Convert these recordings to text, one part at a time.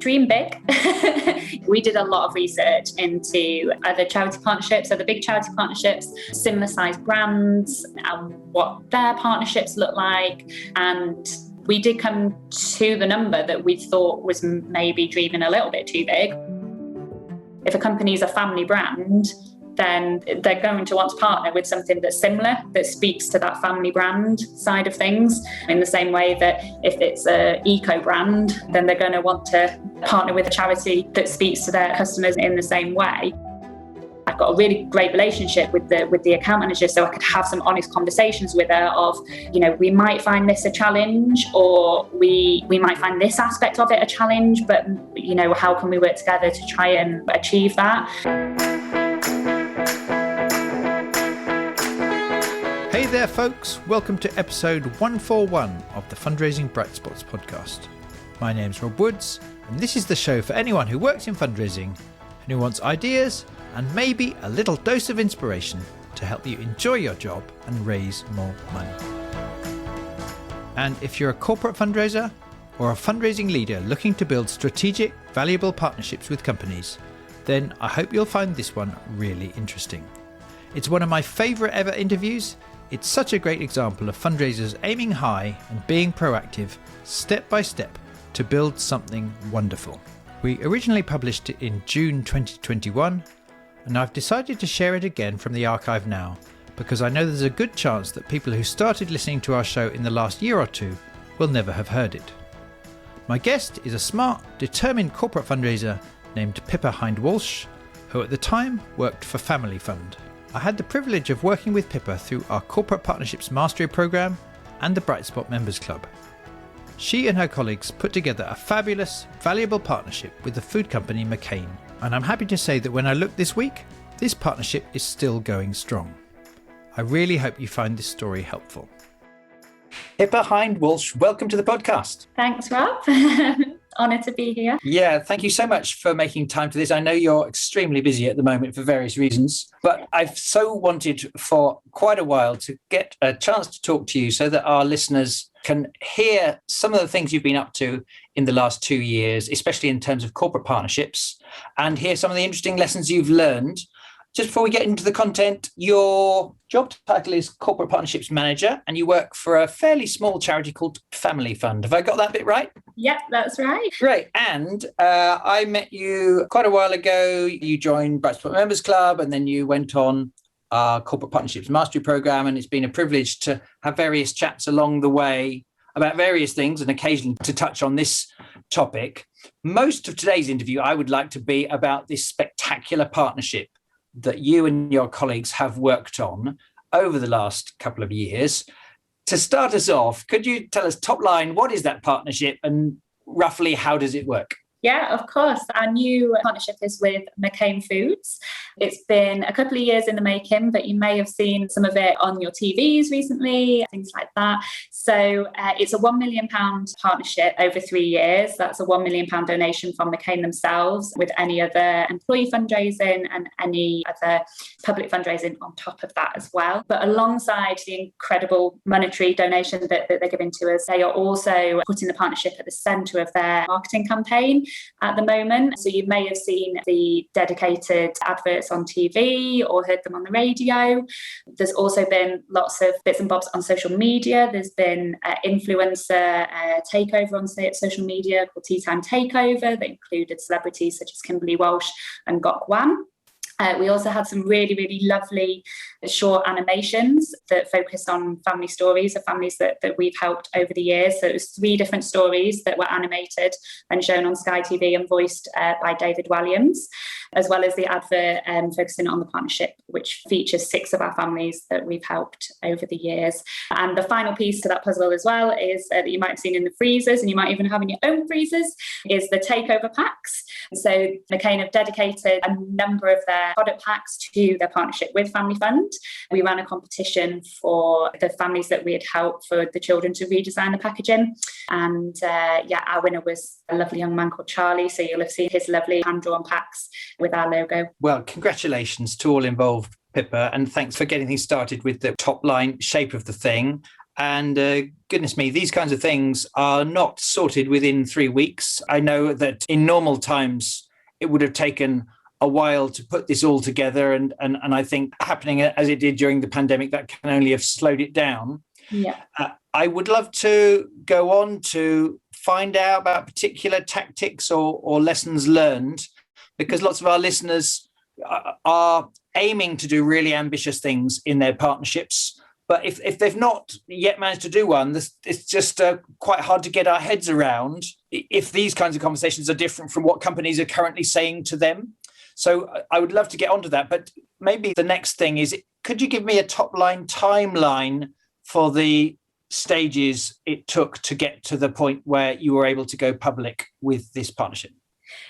dream big. We did a lot of research into other charity partnerships, other big charity partnerships, similar sized brands, and what their partnerships look like. And we did come to the number that we thought was maybe dreaming a little bit too big. If a company is a family brand, then they're going to want to partner with something that's similar, that speaks to that family brand side of things. In the same way that if it's an eco brand, then they're going to want to partner with a charity that speaks to their customers in the same way. I've got a really great relationship with the account manager, so I could have some honest conversations with her of, we might find this a challenge, or we might find this aspect of it a challenge, but, how can we work together to try and achieve that? Hey there, folks. Welcome to episode 141 of the Fundraising Bright Spots podcast. My name's Rob Woods, and this is the show for anyone who works in fundraising and who wants ideas and maybe a little dose of inspiration to help you enjoy your job and raise more money. And if you're a corporate fundraiser or a fundraising leader looking to build strategic, valuable partnerships with companies, then I hope you'll find this one really interesting. It's one of my favourite ever interviews. It's such a great example of fundraisers aiming high and being proactive, step by step, to build something wonderful. We originally published it in June 2021, and I've decided to share it again from the archive now, because I know there's a good chance that people who started listening to our show in the last year or two will never have heard it. My guest is a smart, determined corporate fundraiser named Pippa Hind-Walsh, who at the time worked for Family Fund. I had the privilege of working with Pippa through our Corporate Partnerships Mastery Programme and the Bright Spot Members Club. She and her colleagues put together a fabulous, valuable partnership with the food company McCain, and I'm happy to say that when I looked this week, this partnership is still going strong. I really hope you find this story helpful. Pippa Hind-Walsh, welcome to the podcast. Thanks, Rob. Honoured to be here. Yeah, thank you so much for making time for this. I know you're extremely busy at the moment for various reasons, but I've so wanted for quite a while to get a chance to talk to you so that our listeners can hear some of the things you've been up to in the last 2 years, especially in terms of corporate partnerships, and hear some of the interesting lessons you've learned. Just before we get into the content, your job title is Corporate Partnerships Manager, and you work for a fairly small charity called Family Fund. Have I got that bit right? Yep, that's right. Great. And I met you quite a while ago. You joined Bright Spot Members Club, and then you went on our Corporate Partnerships Mastery Programme, and it's been a privilege to have various chats along the way about various things and occasionally to touch on this topic. Most of today's interview, I would like to be about this spectacular partnership that you and your colleagues have worked on over the last couple of years. To start us off, could you tell us top line, what is that partnership and roughly how does it work? Yeah, of course. Our new partnership is with McCain Foods. It's been a couple of years in the making, but you may have seen some of it on your TVs recently, things like that. So it's a £1 million partnership over 3 years. That's a £1 million donation from McCain themselves, with any other employee fundraising and any other public fundraising on top of that as well. But alongside the incredible monetary donation that they're giving to us, they are also putting the partnership at the centre of their marketing campaign at the moment. So you may have seen the dedicated adverts on TV or heard them on the radio. There's also been lots of bits and bobs on social media. There's been influencer takeover on social media called Tea Time Takeover that included celebrities such as Kimberly Walsh and Gok Wan. We also had some really, really lovely short animations that focused on family stories of families that we've helped over the years. So it was 3 different stories that were animated and shown on Sky TV and voiced by David Williams, as well as the advert focusing on the partnership, which features 6 of our families that we've helped over the years. And the final piece to that puzzle as well is that you might have seen in the freezers, and you might even have in your own freezers, is the takeover packs. So McCain have dedicated a number of their product packs to their partnership with Family Fund. We ran a competition for the families that we had helped for the children to redesign the packaging. And our winner was a lovely young man called Charlie. So you'll have seen his lovely hand-drawn packs with our logo. Well, congratulations to all involved, Pippa, and thanks for getting things started with the top line shape of the thing. And goodness me, these kinds of things are not sorted within 3 weeks. I know that in normal times, it would have taken a while to put this all together. And I think happening as it did during the pandemic, that can only have slowed it down. Yeah. I would love to go on to find out about particular tactics or lessons learned, because lots of our listeners are aiming to do really ambitious things in their partnerships. But if they've not yet managed to do one, it's just quite hard to get our heads around if these kinds of conversations are different from what companies are currently saying to them. So I would love to get onto that. But maybe the next thing is, could you give me a top-line timeline for the stages it took to get to the point where you were able to go public with this partnership?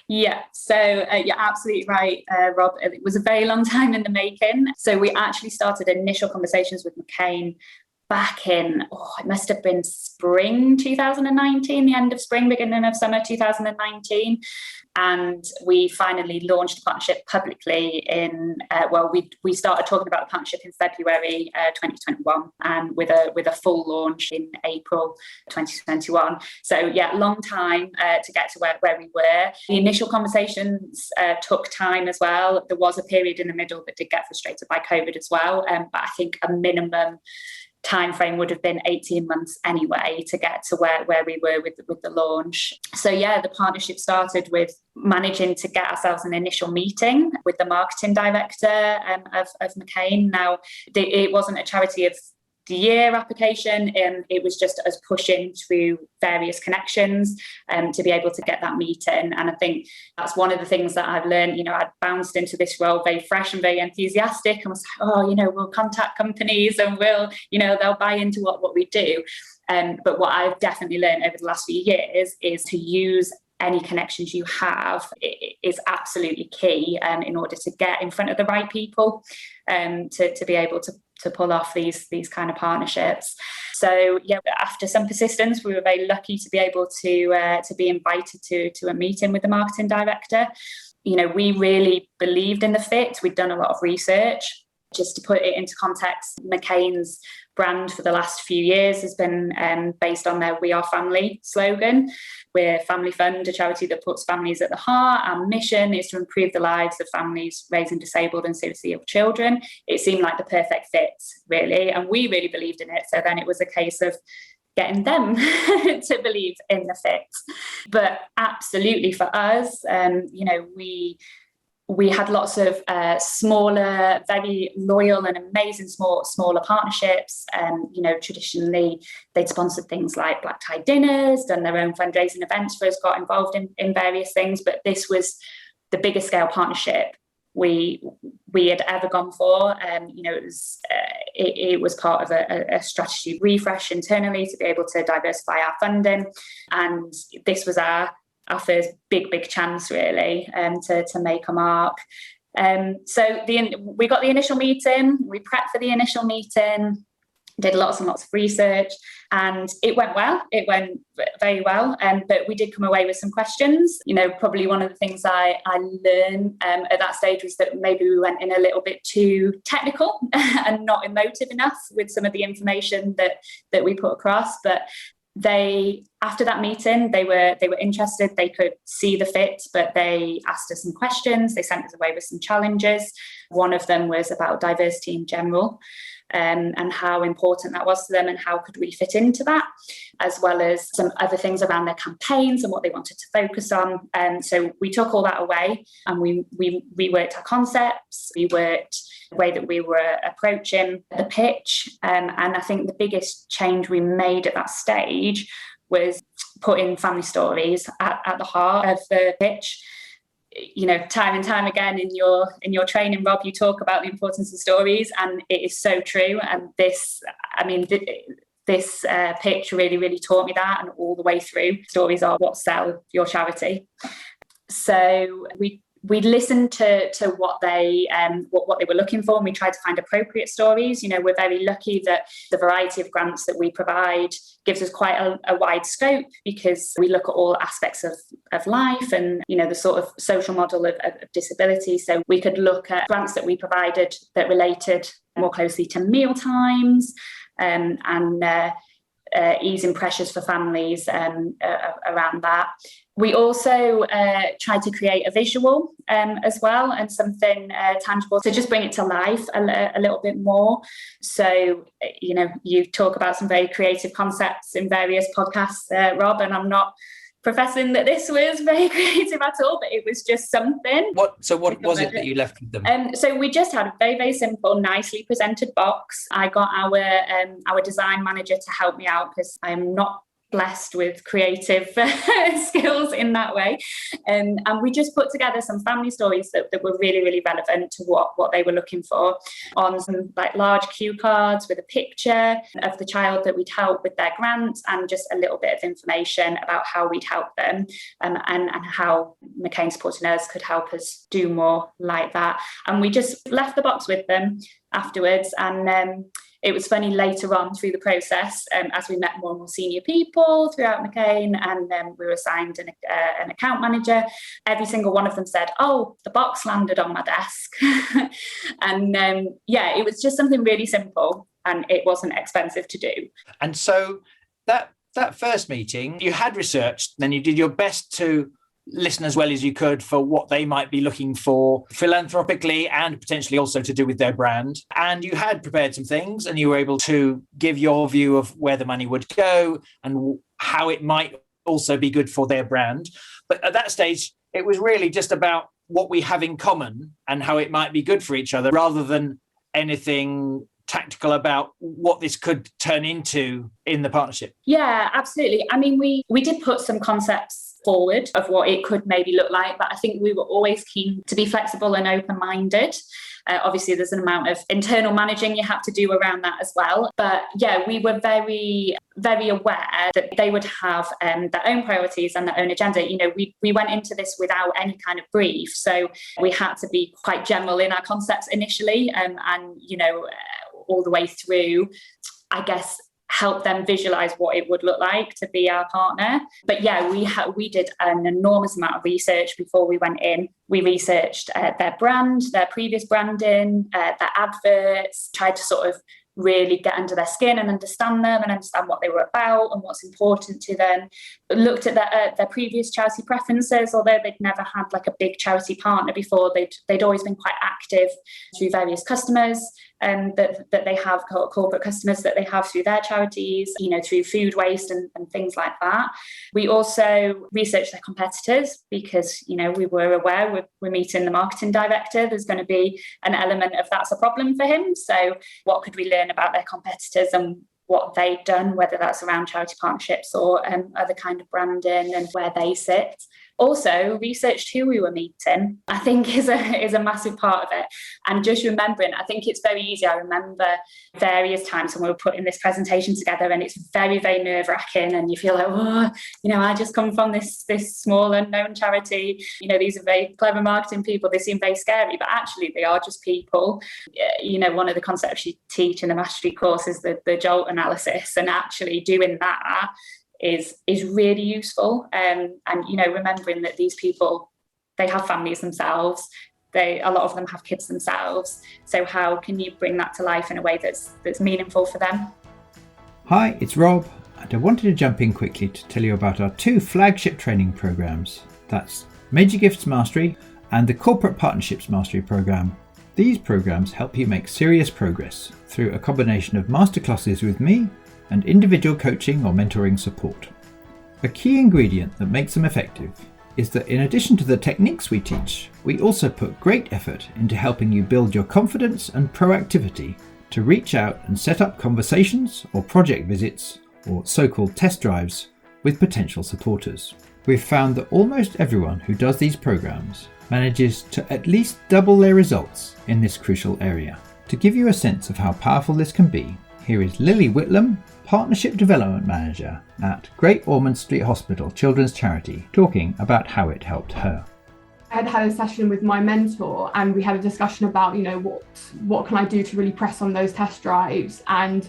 Yeah, so you're absolutely right, Rob. It was a very long time in the making. So we actually started initial conversations with McCain back in, it must have been spring 2019, the end of spring, beginning of summer 2019. And we finally launched the partnership publicly in, we started talking about the partnership in February 2021, and with a full launch in April 2021. So yeah, long time to get to where we were. The initial conversations took time as well. There was a period in the middle that did get frustrated by COVID as well. But I think a minimum time frame would have been 18 months anyway to get to where we were with the launch. So yeah, the partnership started with managing to get ourselves an initial meeting with the marketing director of McCain. Now, it wasn't a charity of the year application, and it was just us pushing through various connections to be able to get that meeting. And I think that's one of the things that I've learned. I'd bounced into this role very fresh and very enthusiastic, and was like, we'll contact companies and they'll buy into what we do. But what I've definitely learned over the last few years is to use any connections you have is absolutely key in order to get in front of the right people to be able to pull off these kind of partnerships. So yeah, after some persistence, we were very lucky to be able to be invited to a meeting with the marketing director. We really believed in the fit. We'd done a lot of research. Just to put it into context, McCain's brand for the last few years has been based on their "We Are Family" slogan. We're a family fund, a charity that puts families at the heart. Our mission is to improve the lives of families raising disabled and seriously ill children. It seemed like the perfect fit, really, and we really believed in it. So then it was a case of getting them to believe in the fit. But absolutely for us, we had lots of smaller, very loyal and amazing smaller partnerships. Traditionally, they'd sponsored things like black tie dinners, done their own fundraising events for us, got involved in various things. But this was the biggest scale partnership we had ever gone for. It was part of a strategy refresh internally to be able to diversify our funding. And this was our first big chance, really, to make a mark. So we got the initial meeting, we prepped for the initial meeting, did lots and lots of research, and it went well. It went very well, but we did come away with some questions. Probably one of the things I learned at that stage was that maybe we went in a little bit too technical and not emotive enough with some of the information that we put across. But after that meeting, they were interested. They could see the fit, but they asked us some questions. They sent us away with some challenges. One of them was about diversity in general, and how important that was to them, and how could we fit into that, as well as some other things around their campaigns and what they wanted to focus on. So we took all that away, and we reworked our concepts. We worked the way that we were approaching the pitch. And I think the biggest change we made at that stage was putting family stories at the heart of the pitch. Time and time again in your training, Rob, you talk about the importance of stories, and it is so true. And this pitch really taught me that, and all the way through, stories are what sell your charity. So we we listened to what they were looking for, and we tried to find appropriate stories. We're very lucky that the variety of grants that we provide gives us quite a wide scope, because we look at all aspects of life and, the sort of social model of disability. So we could look at grants that we provided that related more closely to meal times and easing pressures for families around that. We also tried to create a visual as well, and something tangible to just bring it to life a little bit more. So, you talk about some very creative concepts in various podcasts, Rob, and I'm not professing that this was very creative at all, but it was just something. What was it that you left with them? So we just had a very, very simple, nicely presented box. I got our design manager to help me out, because I'm not blessed with creative skills in that way. And we just put together some family stories that were really, really relevant to what they were looking for, on some large cue cards with a picture of the child that we'd help with their grant, and just a little bit of information about how we'd help them, and how McCain Supporting Us could help us do more like that. And we just left the box with them afterwards, and it was funny later on through the process, as we met more and more senior people throughout McCain, and we were assigned an account manager. Every single one of them said, "Oh, the box landed on my desk." And it was just something really simple, and it wasn't expensive to do. And so that first meeting, you had researched, then you did your best to listen as well as you could for what they might be looking for philanthropically, and potentially also to do with their brand. And you had prepared some things, and you were able to give your view of where the money would go and how it might also be good for their brand. But at that stage, it was really just about what we have in common and how it might be good for each other, rather than anything tactical about what this could turn into in the partnership. Yeah, absolutely. I mean, we did put some concepts forward of what it could maybe look like, but I think we were always keen to be flexible and open-minded. Obviously, there's an amount of internal managing you have to do around that as well. But yeah, we were very, very aware that they would have their own priorities and their own agenda. We went into this without any kind of brief. So we had to be quite general in our concepts initially, and all the way through, I guess, help them visualize what it would look like to be our partner. But yeah, we did an enormous amount of research before we went in. We researched their brand, their previous branding, their adverts, tried to sort of really get under their skin and understand them and understand what they were about and what's important to them. Looked at their previous charity preferences, although they'd never had like a big charity partner before. They'd always been quite active through various customers that they have, corporate customers that they have through their charities, through food waste and things like that. We also researched their competitors, because, we were aware we're meeting the marketing director. There's going to be an element of that's a problem for him. So what could we learn about their competitors and what they've done, whether that's around charity partnerships or other kind of branding, and where they sit. Also researched who we were meeting, I think is a massive part of it. And just remembering, I think it's very easy. I remember various times when we were putting this presentation together, and it's very, very nerve-wracking, and you feel like, I just come from this small unknown charity. These are very clever marketing people. They seem very scary, but actually they are just people. One of the concepts you teach in the mastery course is the JOLT analysis, and actually doing that is really useful. And remembering that these people, they have families themselves. A lot of them have kids themselves. So how can you bring that to life in a way that's meaningful for them? Hi, it's Rob, and I wanted to jump in quickly to tell you about our two flagship training programs. That's Major Gifts Mastery and the Corporate Partnerships Mastery program. These programs help you make serious progress through a combination of masterclasses with me and individual coaching or mentoring support. A key ingredient that makes them effective is that in addition to the techniques we teach, we also put great effort into helping you build your confidence and proactivity to reach out and set up conversations or project visits, or so-called test drives, with potential supporters. We've found that almost everyone who does these programs manages to at least double their results in this crucial area. To give you a sense of how powerful this can be, here is Lily Whitlam, Partnership Development Manager at Great Ormond Street Hospital Children's Charity, talking about how it helped her. had had a session with my mentor and we had a discussion about, what can I do to really press on those test drives? And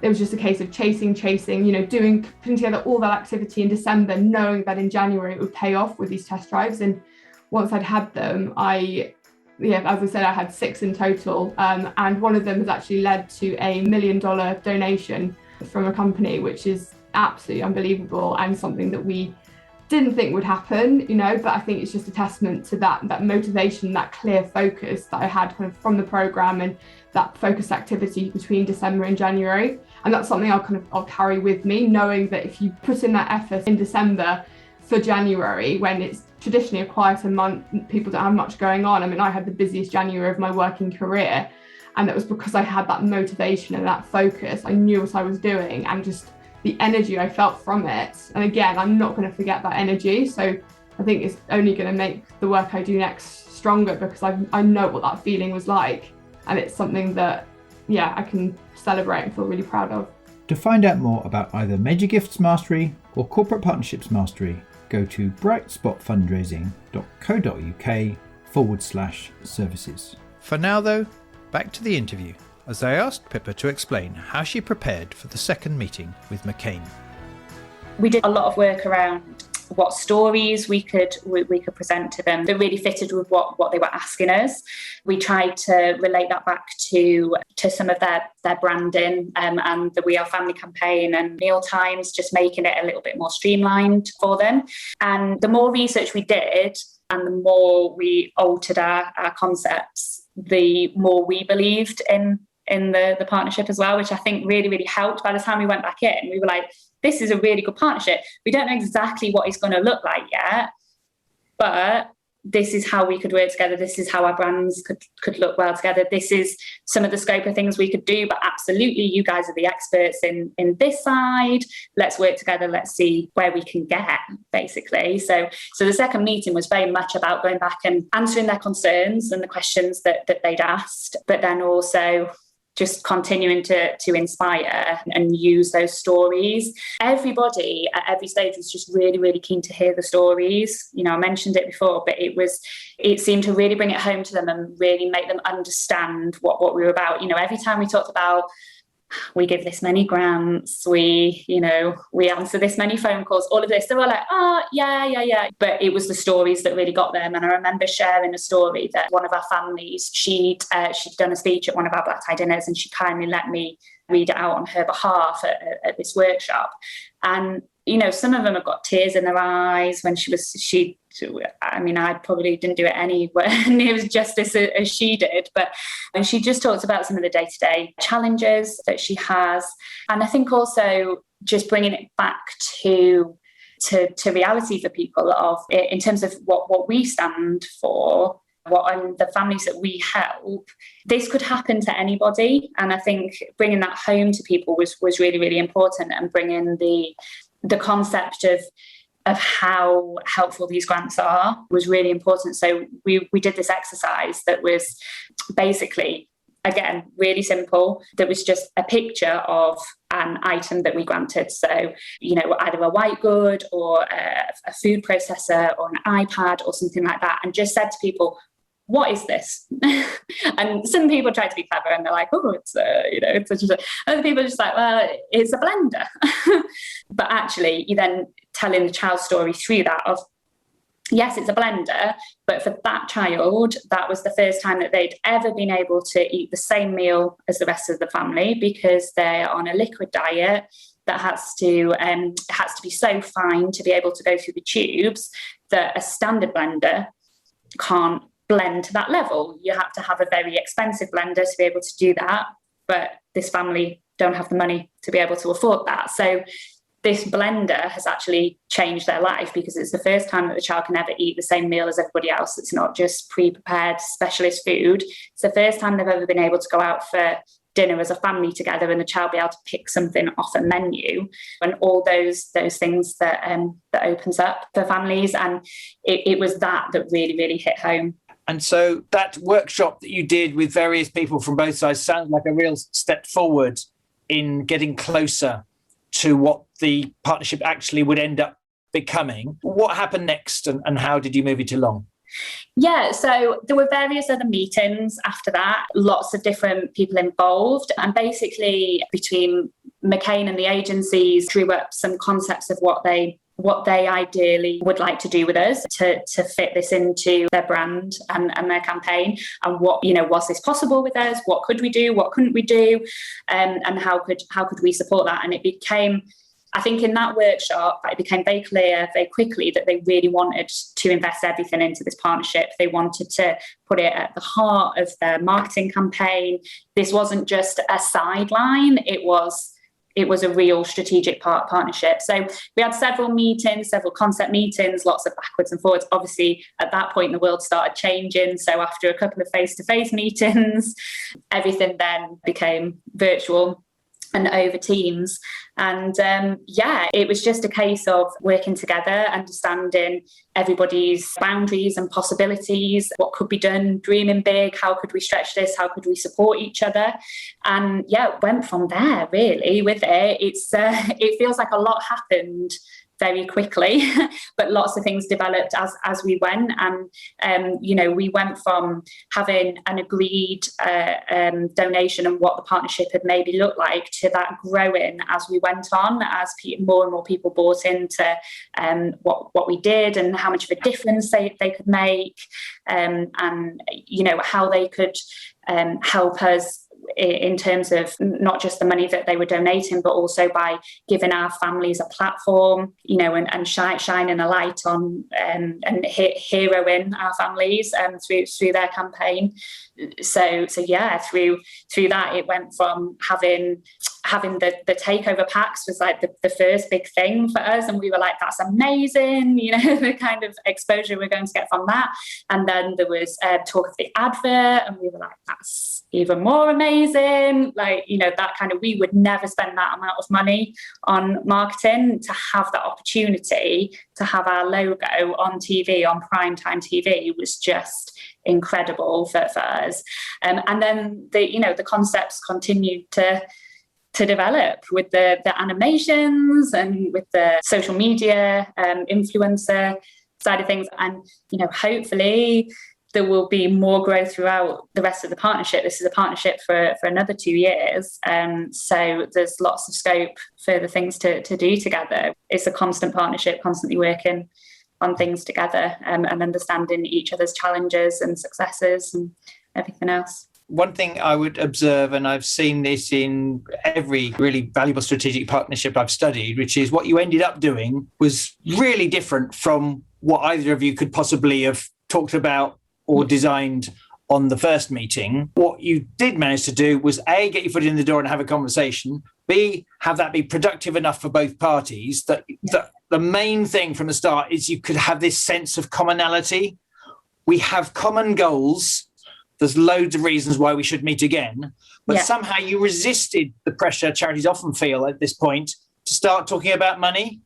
it was just a case of chasing, putting together all that activity in December, knowing that in January it would pay off with these test drives. And once I'd had them, as I said, I had 6 in total. And one of them has actually led to a $1 million donation from a company, which is absolutely unbelievable and something that we didn't think would happen, but I think it's just a testament to that motivation, that clear focus that I had kind of from the programme and that focused activity between December and January. And that's something I'll carry with me, knowing that if you put in that effort in December for January, when it's traditionally a quieter month, people don't have much going on. I mean, I had the busiest January of my working career, and that was because I had that motivation and that focus. I knew what I was doing and just the energy I felt from it. And again, I'm not going to forget that energy. So I think it's only going to make the work I do next stronger, because I know what that feeling was like. And it's something that, I can celebrate and feel really proud of. To find out more about either Major Gifts Mastery or Corporate Partnerships Mastery, go to brightspotfundraising.co.uk/services. For now though, back to the interview, as I asked Pippa to explain how she prepared for the second meeting with McCain. We did a lot of work around what stories we could present to them that really fitted with what they were asking us. We tried to relate that back to some of their branding and the We Are Family campaign and meal times, just making it a little bit more streamlined for them. And the more research we did and the more we altered our concepts, the more we believed in the partnership as well, which I think really, really helped. By the time we went back in, we were like, this is a really good partnership. We don't know exactly what it's going to look like yet, but this is how we could work together. This is how our brands could look well together. This is some of the scope of things we could do, but absolutely, you guys are the experts in this side. Let's work together. Let's see where we can get, basically. So the second meeting was very much about going back and answering their concerns and the questions that they'd asked, but then also just continuing to inspire and use those stories. Everybody at every stage was just really, really keen to hear the stories. I mentioned it before, but it seemed to really bring it home to them and really make them understand what we were about. Every time we talked about, we give this many grants, we answer this many phone calls, all of this, they were like, yeah. But it was the stories that really got them. And I remember sharing a story that one of our families, she'd done a speech at one of our black tie dinners, and she kindly let me read it out on her behalf at this workshop. And some of them have got tears in their eyes when I probably didn't do it anywhere near as justice as she did, but when she just talks about some of the day-to-day challenges that she has. And I think also just bringing it back to reality for people in terms of what we stand for, and the families that we help. This could happen to anybody. And I think bringing that home to people was really, really important, and bringing the concept of how helpful these grants are was really important. So we did this exercise that was basically, again, really simple. That was just a picture of an item that we granted. So, either a white good or a food processor or an iPad or something like that, and just said to people, what is this? And some people try to be clever and they're like, it's such a... Other people are just like, well, it's a blender. But actually, you're then telling the child's story through that of, yes, it's a blender, but for that child, that was the first time that they'd ever been able to eat the same meal as the rest of the family, because they're on a liquid diet that has to be so fine to be able to go through the tubes that a standard blender can't blend to that level. You have to have a very expensive blender to be able to do that, but this family don't have the money to be able to afford that. So this blender has actually changed their life, because it's the first time that the child can ever eat the same meal as everybody else. It's not just pre-prepared specialist food. It's the first time they've ever been able to go out for dinner as a family together and the child be able to pick something off a menu, and all those things that opens up for families. And it was that really, really hit home. And so that workshop that you did with various people from both sides sounds like a real step forward in getting closer to what the partnership actually would end up becoming. What happened next, and how did you move it along? Yeah, so there were various other meetings after that, lots of different people involved. And basically, between McCain and the agencies, drew up some concepts of what they ideally would like to do with us to fit this into their brand and their campaign. And what, was this possible with us? What could we do? What couldn't we do? And how could we support that? And it became, I think in that workshop, it became very clear very quickly that they really wanted to invest everything into this partnership. They wanted to put it at the heart of their marketing campaign. This wasn't just a sideline. It was a real strategic partnership. So we had several meetings, several concept meetings, lots of backwards and forwards. Obviously, at that point, the world started changing. So after a couple of face-to-face meetings, everything then became virtual and over Teams. And it was just a case of working together, understanding everybody's boundaries and possibilities, what could be done, dreaming big, how could we stretch this, how could we support each other? And it went from there really with it. It feels like a lot happened very quickly, but lots of things developed as we went. And, we went from having an agreed donation and what the partnership had maybe looked like to that growing as we went on, as more and more people bought into what we did and how much of a difference they could make, and, how they could help us in terms of not just the money that they were donating, but also by giving our families a platform, and shining a light on and heroing our families through their campaign. So through that, it went from having the takeover packs was like the first big thing for us, and we were like, that's amazing, the kind of exposure we're going to get from that. And then there was talk of the advert, and we were like, that's even more amazing. That kind of, we would never spend that amount of money on marketing. To have that opportunity to have our logo on TV, on primetime TV, was just incredible for us. And then the concepts continued to develop with the animations and with the social media influencer side of things. And, hopefully there will be more growth throughout the rest of the partnership. This is a partnership for another 2 years. So there's lots of scope for the things to do together. It's a constant partnership, constantly working on things together, and understanding each other's challenges and successes and everything else. One thing I would observe, and I've seen this in every really valuable strategic partnership I've studied, which is what you ended up doing was really different from what either of you could possibly have talked about or designed on the first meeting. What you did manage to do was A, get your foot in the door and have a conversation, B, have that be productive enough for both parties, that the main thing from the start is you could have this sense of commonality. We have common goals. There's loads of reasons why we should meet again, but somehow you resisted the pressure charities often feel at this point to start talking about money.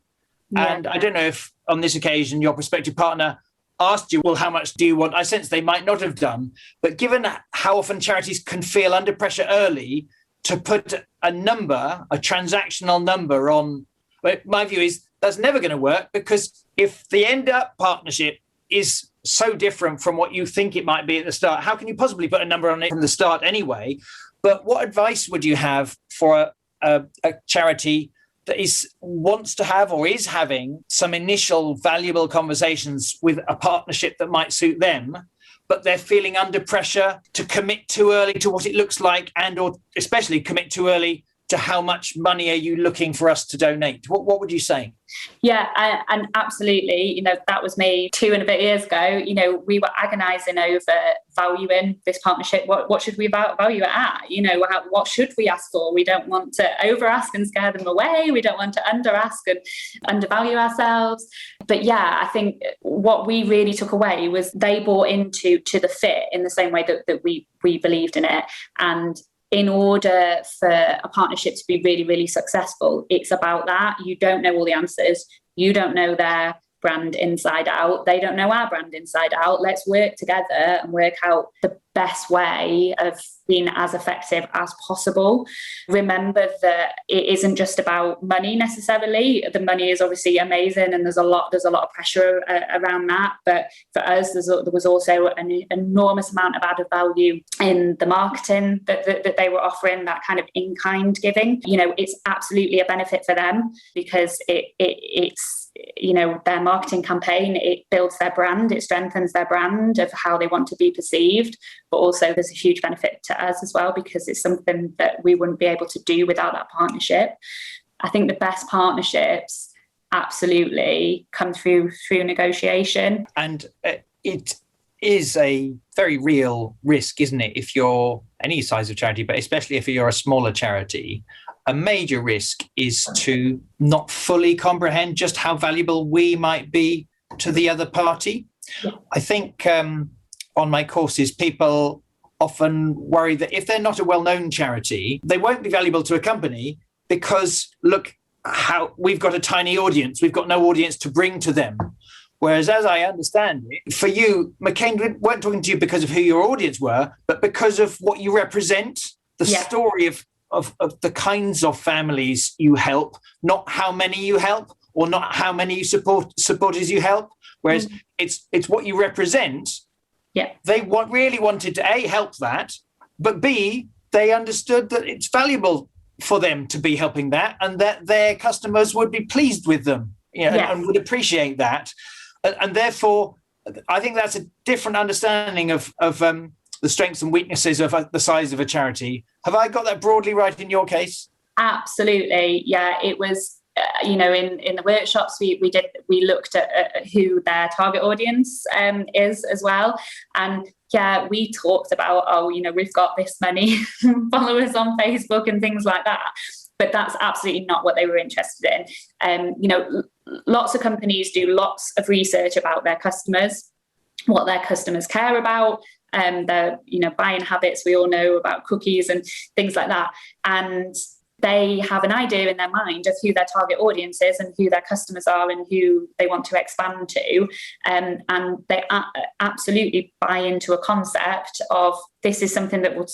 Yeah. And I don't know if on this occasion your prospective partner asked you, well, how much do you want? I sense they might not have done, but given how often charities can feel under pressure early, to put a number, a transactional number on, my view is that's never going to work, because if the end up partnership is so different from what you think it might be at the start, how can you possibly put a number on it from the start anyway? But what advice would you have for a charity that wants to have or is having some initial valuable conversations with a partnership that might suit them, but they're feeling under pressure to commit too early to what it looks like, and or especially commit too early to how much money are you looking for us to donate? What would you say? Yeah, and absolutely. That was me 2 and a bit years ago. We were agonising over valuing this partnership. What should we value it at? What should we ask for? We don't want to over ask and scare them away. We don't want to under ask and undervalue ourselves. But yeah, I think what we really took away was they bought into the fit in the same way that we believed in it. And in order for a partnership to be really, really successful, it's about that. You don't know all the answers. You don't know their brand inside out. They don't know our brand inside out. Let's work together and work out the best way of being as effective as possible. Remember that it isn't just about money necessarily. The money is obviously amazing, and there's a lot of pressure around that. But for us, there was also an enormous amount of added value in the marketing that they were offering, that kind of in-kind giving. It's absolutely a benefit for them, because it's their marketing campaign, it builds their brand, it strengthens their brand of how they want to be perceived. But also there's a huge benefit to us as well, because it's something that we wouldn't be able to do without that partnership. I think the best partnerships absolutely come through negotiation. And it is a very real risk, isn't it? If you're any size of charity, but especially if you're a smaller charity, a major risk is to not fully comprehend just how valuable we might be to the other party. Yeah. I think on my courses, people often worry that if they're not a well-known charity, they won't be valuable to a company, because look how we've got a tiny audience. We've got no audience to bring to them. Whereas, as I understand it, for you, McCain weren't talking to you because of who your audience were, but because of what you represent, the story of the kinds of families you help, not how many you help, or not how many supporters you help. Whereas it's what you represent. Yeah, they really wanted to A, help that, but B, they understood that it's valuable for them to be helping that, and that their customers would be pleased with them, and would appreciate that. And therefore, I think that's a different understanding of the strengths and weaknesses of the size of a charity. Have I got that broadly right in your case? Absolutely. Yeah, it was, in the workshops we looked at who their target audience is as well. And yeah, we talked about, we've got this many followers on Facebook and things like that. But that's absolutely not what they were interested in. Lots of companies do lots of research about their customers, what their customers care about, their buying habits. We all know about cookies and things like that, and they have an idea in their mind of who their target audience is and who their customers are and who they want to expand to, and they absolutely buy into a concept of this is something that will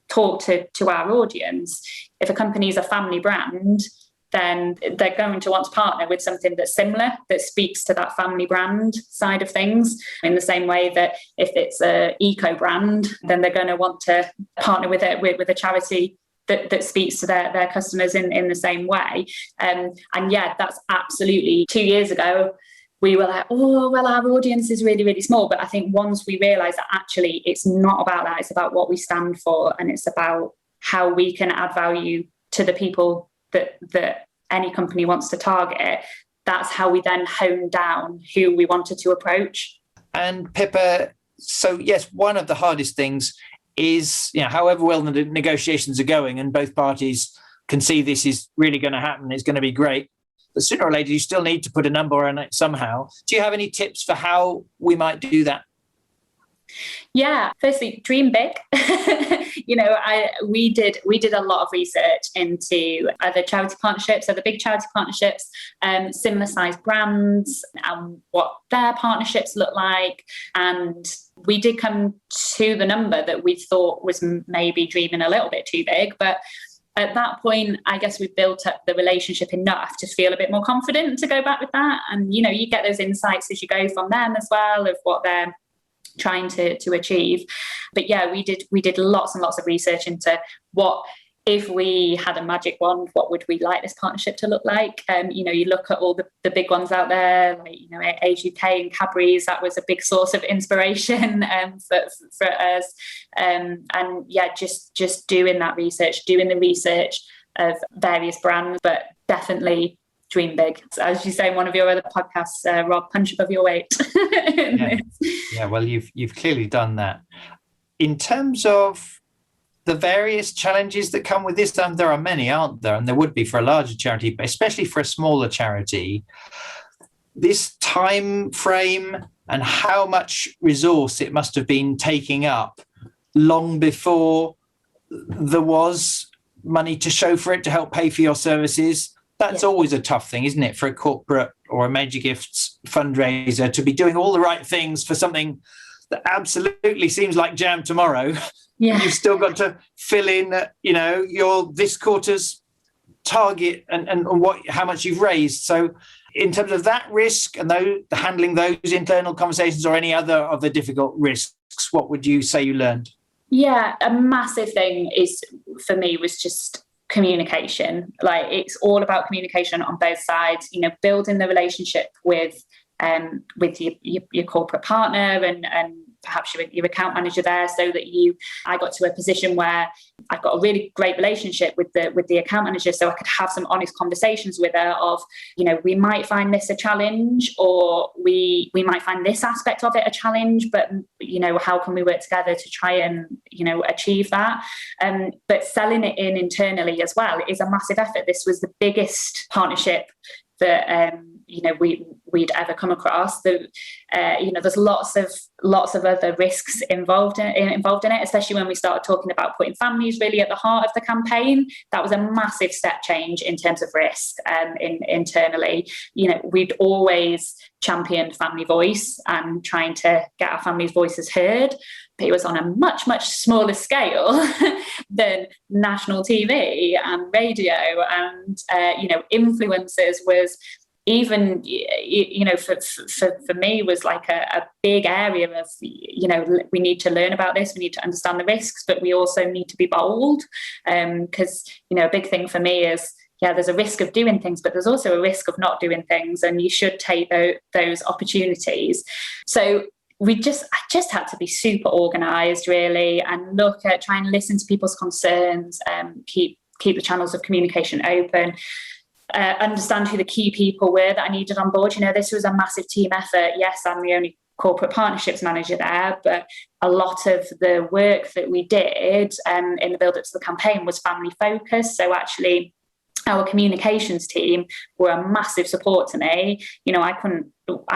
talk to our audience. If a company is a family brand, then they're going to want to partner with something that's similar, that speaks to that family brand side of things. In the same way that if it's an eco brand, then they're going to want to partner with a charity that speaks to their customers in the same way. And yeah, that's absolutely 2 years ago. We were like, oh, well, our audience is really, really small. But I think once we realised that actually it's not about that, it's about what we stand for, and it's about how we can add value to the people that any company wants to target, that's how we then honed down who we wanted to approach. And Pippa, so yes, one of the hardest things is, however well the negotiations are going and both parties can see this is really going to happen, it's going to be great, but sooner or later you still need to put a number on it somehow. Do you have any tips for how we might do that? Yeah, firstly, dream big. We did a lot of research into other charity partnerships, other big charity partnerships, similar sized brands, and what their partnerships look like. And we did come to the number that we thought was maybe dreaming a little bit too big, but at that point, I guess we built up the relationship enough to feel a bit more confident to go back with that. And, you get those insights as you go from them as well of what they're trying to achieve. But yeah, we did lots and lots of research into what, if we had a magic wand, what would we like this partnership to look like? You look at all the big ones out there, like, Age UK and Cadbury's, that was a big source of inspiration for us. And yeah, just doing that research, doing the research of various brands, but definitely dream big. As you say in one of your other podcasts, Rob, punch above your weight. Yeah, well, you've clearly done that. In terms of the various challenges that come with this, there are many, aren't there? And there would be for a larger charity, but especially for a smaller charity. This time frame and how much resource it must have been taking up long before there was money to show for it to help pay for your services. That's always a tough thing, isn't it, for a corporate or a major gifts fundraiser to be doing all the right things for something that absolutely seems like jam tomorrow. Yeah. You've still got to fill in, your this quarter's target and how much you've raised. So in terms of that risk and handling those internal conversations or any other of the difficult risks, what would you say you learned? Yeah, a massive thing for me was just communication. Like, it's all about communication on both sides, building the relationship with your corporate partner and perhaps your account manager there, so that I got to a position where I've got a really great relationship with the account manager, so I could have some honest conversations with her of, we might find this a challenge, or we might find this aspect of it a challenge, but how can we work together to try and achieve that? But selling it in internally as well is a massive effort. This was the biggest partnership that we'd ever come across. There's lots of other risks involved in it, especially when we started talking about putting families really at the heart of the campaign. That was a massive step change in terms of risk internally. We'd always championed family voice and trying to get our family's voices heard, but it was on a much, much smaller scale than national TV and radio and influencers was even, for me was like a big area of, we need to learn about this, we need to understand the risks, but we also need to be bold, because, a big thing for me is, there's a risk of doing things, but there's also a risk of not doing things, and you should take those opportunities. So I just had to be super organised, really, and try and listen to people's concerns, keep the channels of communication open, understand who the key people were that I needed on board. This was a massive team effort. Yes, I'm the only corporate partnerships manager there, but a lot of the work that we did in the build-up to the campaign was family focused. So actually, our communications team were a massive support to me. I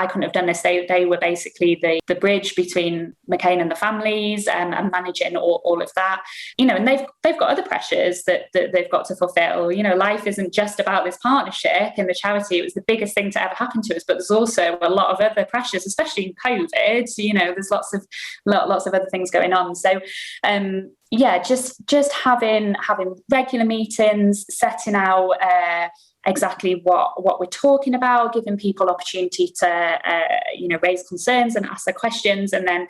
couldn't have done this. They were basically the bridge between McCain and the families, and managing all of that. And they've got other pressures that they've got to fulfill. Life isn't just about this partnership and the charity. It was the biggest thing to ever happen to us, but there's also a lot of other pressures, especially in COVID. There's lots of other things going on. So just having regular meetings, setting out exactly what we're talking about, giving people opportunity to raise concerns and ask their questions, and then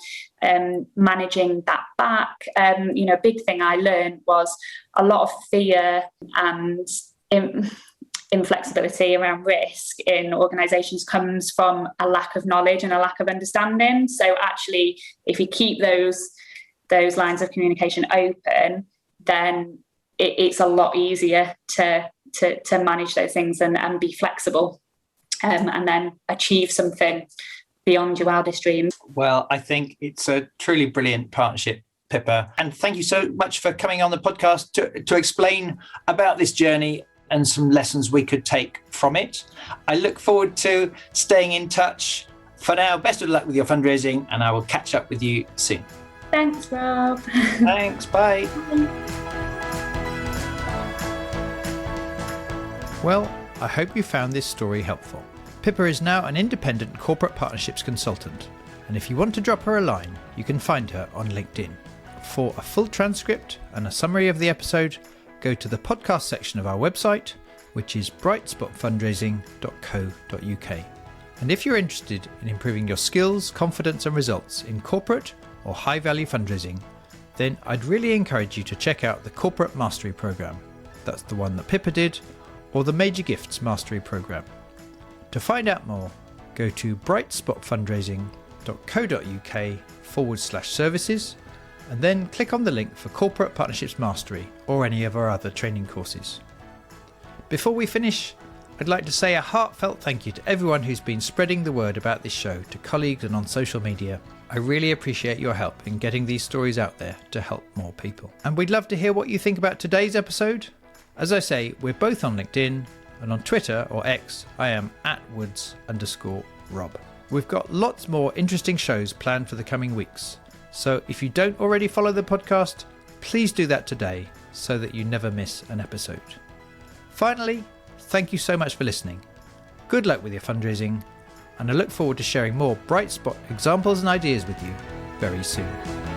managing that back. A big thing I learned was a lot of fear and inflexibility around risk in organisations comes from a lack of knowledge and a lack of understanding. So actually, if you keep those lines of communication open, then it's a lot easier to manage those things and be flexible, and then achieve something beyond your wildest dreams. Well, I think it's a truly brilliant partnership, Pippa. And thank you so much for coming on the podcast to explain about this journey and some lessons we could take from it. I look forward to staying in touch. For now, best of luck with your fundraising, and I will catch up with you soon. Thanks, Rob. Thanks, bye. Well, I hope you found this story helpful. Pippa is now an independent corporate partnerships consultant, and if you want to drop her a line, you can find her on LinkedIn. For a full transcript and a summary of the episode, go to the podcast section of our website, which is brightspotfundraising.co.uk. And if you're interested in improving your skills, confidence and results in corporate or high-value fundraising, then I'd really encourage you to check out the Corporate Mastery Programme. That's the one that Pippa did, or the Major Gifts Mastery Programme. To find out more, go to brightspotfundraising.co.uk/services, and then click on the link for Corporate Partnerships Mastery or any of our other training courses. Before we finish, I'd like to say a heartfelt thank you to everyone who's been spreading the word about this show to colleagues and on social media. I really appreciate your help in getting these stories out there to help more people. And we'd love to hear what you think about today's episode. As I say, we're both on LinkedIn, and on Twitter or X, I am @Woods_Rob. We've got lots more interesting shows planned for the coming weeks. So if you don't already follow the podcast, please do that today so that you never miss an episode. Finally, thank you so much for listening. Good luck with your fundraising, and I look forward to sharing more bright spot examples and ideas with you very soon.